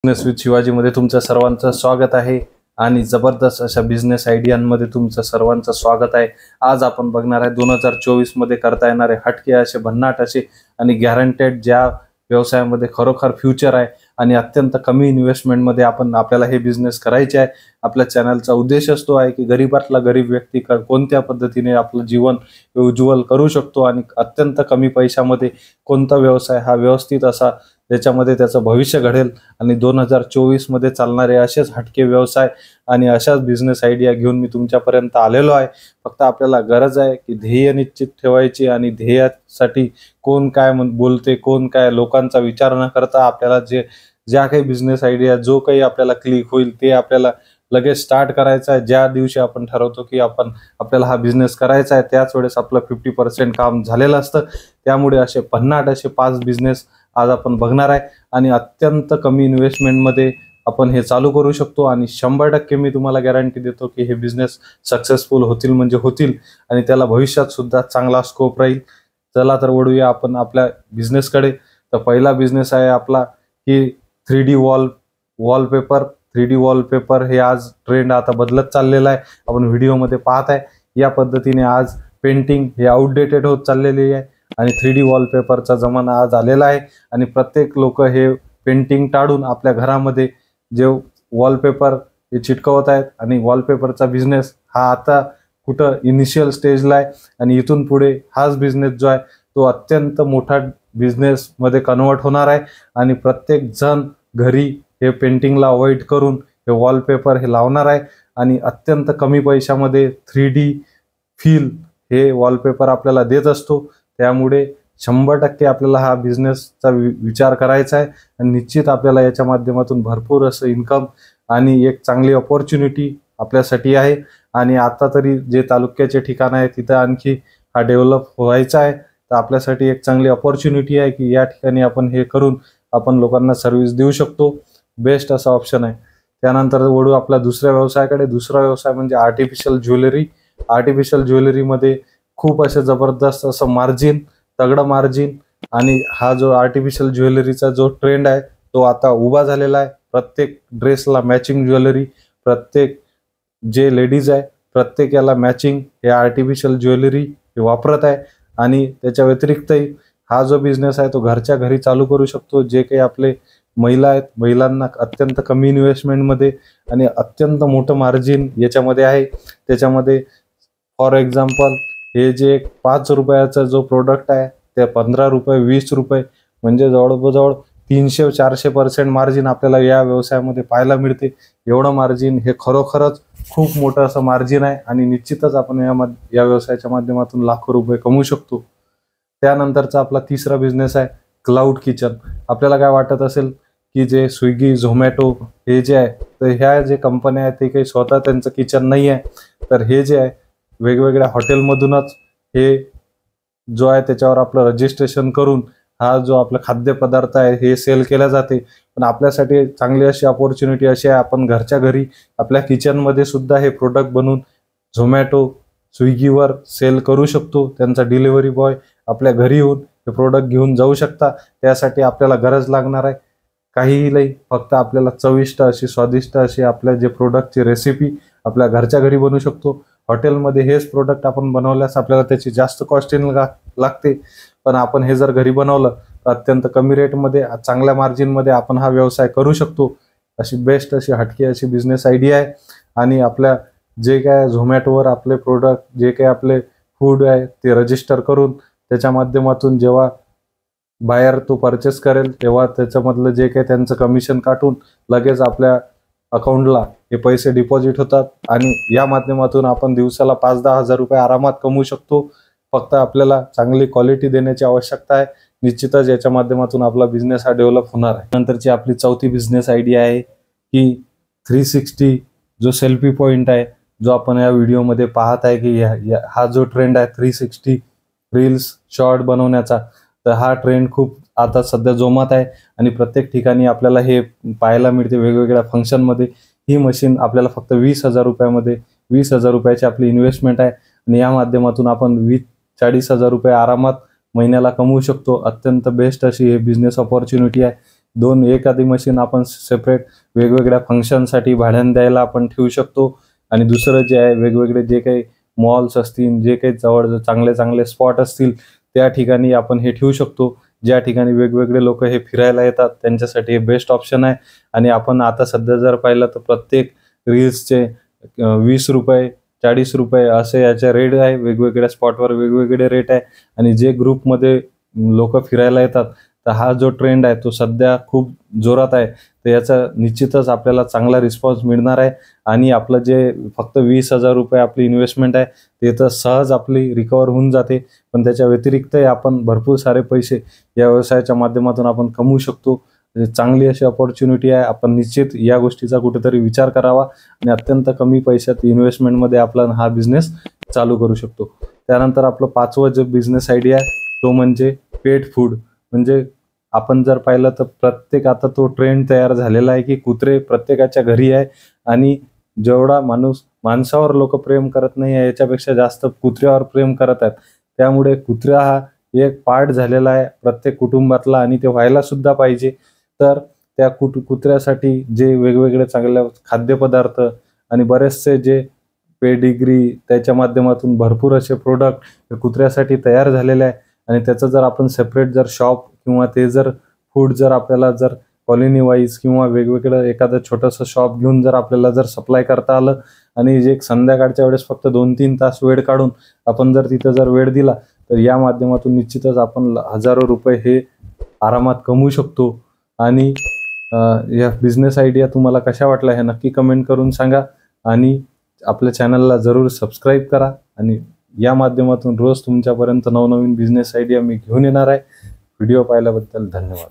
Business with शिवाजीमध्ये तुमचं सर्वांचं स्वागत आहे आणि जबरदस्त अशा बिझनेस आयडियांमध्ये तुमचं सर्वांचं स्वागत आहे। आज आपण बघणार आहे 2024 मध्ये करता येणारे हटके असे भन्नाट असे आणि गॅरंटेड ज्या व्यवसायामध्ये खरोखर फ्युचर आहे आणि अत्यंत कमी इन्व्हेस्टमेंट मध्ये आपल्याला हे बिझनेस करायचे आहे। आपल्या चॅनलचा उद्देश असतो आहे की गरीबातला गरीब व्यक्ती कोणत्या पद्धतीने आपलं जीवन उज्ज्वल करू शकतो आणि अत्यंत कमी पैशामध्ये कोणता व्यवसाय हा व्यवस्थित असा त्याच्यामध्ये त्याचं भविष्य घडेल आणि 2024 मध्ये चालणारे असेच हटके व्यवसाय आणि अशाच बिझनेस आयडिया घेऊन मी तुमच्यापर्यंत आलेलो आहे। फक्त आपल्याला गरज आहे की ध्येय निश्चित ठेवायची आणि ध्येयासाठी कोण काय बोलते कोण काय लोकांचा विचार न करता आपल्याला ज्या काही बिझनेस आयडिया जो काही आपल्याला क्लिक होईल ते आपल्याला लगेच स्टार्ट करायचा आहे। ज्या दिवशी आपण ठरवतो की आपल्याला हा बिझनेस करायचा आहे त्याच वेळेस आपलं 50% काम झालेलं असतं। त्यामुळे असे भन्नाट असे 5 बिझनेस आज आपण बघणार आहे आणि अत्यंत कमी इन्व्हेस्टमेंट मध्ये आपण हे चालू करू शकतो आणि 100% मी तुम्हाला गॅरंटी देतो की हे बिझनेस सक्सेसफुल होतील म्हणजे होतील आणि त्याला भविष्यात सुद्धा चांगला स्कोप राहील। चला तर वळूया आपण आपल्या बिझनेसकडे। तर पहिला बिझनेस आहे आपला की 3D वॉलपेपर। 3D वॉलपेपर हे आज ट्रेंड आता बदलत चाललेला आहे, आपण व्हिडिओमध्ये पाहत आहे। या पद्धतीने आज पेंटिंग हे आउटडेटेड होत चाललेली आहे आणि 3D वॉलपेपरचा जमाना आज आलेला आहे आणि प्रत्येक लोक हे पेंटिंग टाळून आपल्या घरामध्ये जे वॉलपेपर हे चिटकवत आहेत आणि वॉलपेपरचा बिझनेस हा आता कुठं इनिशियल स्टेजला आहे आणि इथून पुढे हाच बिझनेस जो आहे तो अत्यंत मोठा बिझनेस मध्ये कन्वर्ट होणार आहे आणि प्रत्येक जण घरी हे पेंटिंगला अवॉइड करून हे वॉलपेपर हे लावणार आहे आणि अत्यंत कमी पैशामध्ये 3D फील हे वॉलपेपर आपल्याला देत असतो। त्यामुळे 100% आपल्याला हा बिझनेसचा विचार करायचा आहे आणि निश्चित आपल्याला याच्या माध्यमातून भरपूर असं इन्कम आणि एक चांगली अपॉर्च्युनिटी आपल्यासाठी आहे। आणि आता तरी जे तालुक्याचे ठिकाण आहे तिथं आणखी हा डेव्हलप व्हायचा आहे, तर आपल्यासाठी एक चांगली अपॉर्च्युनिटी आहे की या ठिकाणी आपण हे करून आपण लोकांना सर्व्हिस देऊ शकतो। बेस्ट असा ऑप्शन आहे। त्यानंतर वळू आपल्या दुसऱ्या व्यवसायाकडे। दुसरा व्यवसाय म्हणजे आर्टिफिशियल ज्वेलरी। आर्टिफिशियल ज्वेलरीमध्ये खूप असे जबरदस्त असं मार्जिन, तगडं मार्जिन आणि हा जो आर्टिफिशियल ज्वेलरीचा जो ट्रेंड आहे तो आता उभा झालेला आहे। प्रत्येक ड्रेसला मॅचिंग ज्वेलरी, प्रत्येक जे लेडीज आहे प्रत्येक याला मॅचिंग हे आर्टिफिशियल ज्वेलरी वापरत आहे आणि त्याच्या व्यतिरिक्तही हा जो बिझनेस आहे तो घरच्या घरी चालू करू शकतो। जे काही आपले महिला आहेत महिलांना अत्यंत कमी इन्व्हेस्टमेंटमध्ये आणि अत्यंत मोठं मार्जिन याच्यामध्ये आहे। त्याच्यामध्ये फॉर एक्झाम्पल हे जे 5 रुपयाचा जो प्रोडक्ट आहे ते 15 रुपये 20 रुपये म्हणजे जवळजवळ 300-400% मार्जिन आपल्याला या व्यवसायामध्ये पाहायला मिळते। एवढं मार्जिन हे खरोखरच खूप मोठं असं मार्जिन आहे आणि निश्चितच आपण या व्यवसायाच्या माध्यमातून लाखो रुपये कमवू शकतो। त्यानंतरचा आपला तिसरा बिझनेस आहे क्लाउड किचन। आपल्याला काय वाटत असेल की जे स्विगी झोमॅटो हे जे आहे तर ह्या जे कंपन्या आहेत ते काही स्वतः त्यांचं किचन नाही आहे, तर हे जे आहे वेगवेगळ्या हॉटेलमधूनच हे जो आहे त्याच्यावर आपलं रजिस्ट्रेशन करून हा जो आपला खाद्यपदार्थ आहे हे सेल केला जाते। पण आपल्यासाठी चांगली अशी अपॉर्च्युनिटी अशी आहे आपण घरच्या घरी आपल्या किचनमध्ये सुद्धा हे प्रोडक्ट बनवून झोमॅटो स्विगीवर सेल करू शकतो। त्यांचा डिलिव्हरी बॉय आपल्या घरी येऊन हे प्रोडक्ट घेऊन जाऊ शकता। त्यासाठी आपल्याला गरज लागणार आहे काहीही नाही, फक्त आपल्याला चविष्ट अशी स्वादिष्ट अशी आपल्या जे प्रोडक्टची रेसिपी आपल्या घरच्या घरी बनवू शकतो। हॉटेलमध्ये हेच प्रोडक्ट आपण बनवल्यास आपल्याला त्याची जास्त कॉस्टिंग लागते, पण आपण हे जर घरी बनवलं तर अत्यंत कमी रेटमध्ये चांगल्या मार्जिनमध्ये आपण हा व्यवसाय करू शकतो। अशी बेस्ट अशी हटकी अशी बिझनेस आयडिया आहे आणि आपल्या जे काय झोमॅटोवर आपले प्रोडक्ट जे काही आपले फूड आहे ते रजिस्टर करून त्याच्या माध्यमातून जेव्हा बायर तो परचेस करेल तेव्हा त्याच्यामधलं जे काही त्यांचं कमिशन काटून लगेच आपल्या अकाउंटला हे पैसे डिपॉझिट होतात आणि या माध्यमातून आपण दिवसाला 5-10 हजार रुपये आरामात कमवू शकतो। फक्त आपल्याला चांगली क्वालिटी देण्याची आवश्यकता आहे। निश्चितच याच्या माध्यमातून आपला बिझनेस हा डेव्हलप होणार आहे। नंतरची आपली चौथी बिझनेस आयडिया आहे की 360 जो सेल्फी पॉइंट आहे जो आपण या व्हिडिओमध्ये पाहत आहे की हा जो ट्रेंड आहे 360 रील्स शॉर्ट बनवण्याचा, तर हा ट्रेंड खूप आता सध्या जोमात आहे आणि प्रत्येक ठिकाणी आपल्याला हे पाहायला मिळते। वेगवेगळ्या फंक्शनमध्ये ही मशीन आपल्याला फक्त 20,000 रुपयामध्ये 20,000 रुपयाची आपली इन्व्हेस्टमेंट आहे आणि या माध्यमातून आपण 40,000 रुपये आरामात महिन्याला कमवू शकतो। अत्यंत बेस्ट अशी हे बिझनेस अपॉर्च्युनिटी आहे। एखादी मशीन आपण सेपरेट वेगवेगळ्या फंक्शनसाठी भाड्याने द्यायला आपण ठेवू शकतो. आणि दुसरं जे आहे, वेगवेगळे जे काही मॉल्स असतील, जे काही जवळ चांगले चांगले स्पॉट असतील त्या ठिकाणी आपण हे ठेवू शकतो. ज्या ठिकाणी वेगवेगळे लोक हे फिरायला येतात त्यांच्यासाठी हे बेस्ट ऑप्शन आहे. आणि आपण आता सध्या जर पाहिलं तर प्रत्येक रील्सचे 20 रुपये 40 रुपये असे याचे रेट आहे. वेगवेगळ्या स्पॉटवर वेगवेगळे रेट आहे. आणि जे ग्रुपमध्ये लोक फिरायला येतात तर हा जो ट्रेंड आहे तो सध्या खूप जोरात आहे. तर याचा निश्चितच आपल्याला चांगला रिस्पॉन्स मिळणार आहे. आणि आपलं जे फक्त 20,000 रुपये आपली इन्व्हेस्टमेंट आहे ते तर सहज आपली रिकवर होऊन जाते. पण त्याच्या व्यतिरिक्तही आपण भरपूर सारे पैसे या व्यवसायाच्या माध्यमातून आपण कमवू शकतो. चांगली अशी अपॉर्च्युनिटी आहे. आपण निश्चित या गोष्टीचा कुठेतरी विचार करावा आणि अत्यंत कमी पैशात इन्व्हेस्टमेंटमध्ये आपला हा बिझनेस चालू करू शकतो. त्यानंतर आपलं 5वं जे बिझनेस आयडिया आहे तो म्हणजे पेट फूड. म्हणजे आपण जर पाहिलं तर आता तो ट्रेंड तयार झालेला आहे की कुत्रे प्रत्येकाच्या घरी आहे. आणि जेवढा माणसावर लोक प्रेम करत नाही आहे याच्यापेक्षा जास्त कुत्र्यावर प्रेम करत आहेत. त्यामुळे कुत्रा हा एक पार्ट झालेला आहे प्रत्येक कुटुंबातला आणि ते व्हायला सुद्धा पाहिजे. तर त्या कुत्र्यासाठी जे वेगवेगळे चांगले खाद्यपदार्थ आणि बरेचसे जे पेडिग्री त्याच्या माध्यमातून भरपूर असे प्रोडक्ट कुत्र्यासाठी तयार झालेले आहे. आणि त्याचं जर आपण सेपरेट जर शॉप किंवा ते जर फूड जर आपल्याला जर कॉलनी वाईज किंवा वेगवेगळं एखादं छोटंसं शॉप घेऊन जर आपल्याला जर सप्लाय करता आलं आणि जे संध्याकाळच्या वेळेस फक्त 2-3 तास वेळ काढून आपण जर तिथं जर वेळ दिला तर या माध्यमातून निश्चितच आपण हजारो रुपये हे आरामात कमवू शकतो. आणि या बिझनेस आयडिया तुम्हाला कशा वाटल्या हे नक्की कमेंट करून सांगा. आणि आपल्या चॅनलला जरूर सबस्क्राईब करा. आणि या माध्यमातून रोज तुमच्यापर्यंत नवनवीन बिझनेस आयडिया मी घेऊन येणार आहे. व्हिडिओ पाहिल्याबद्दल धन्यवाद.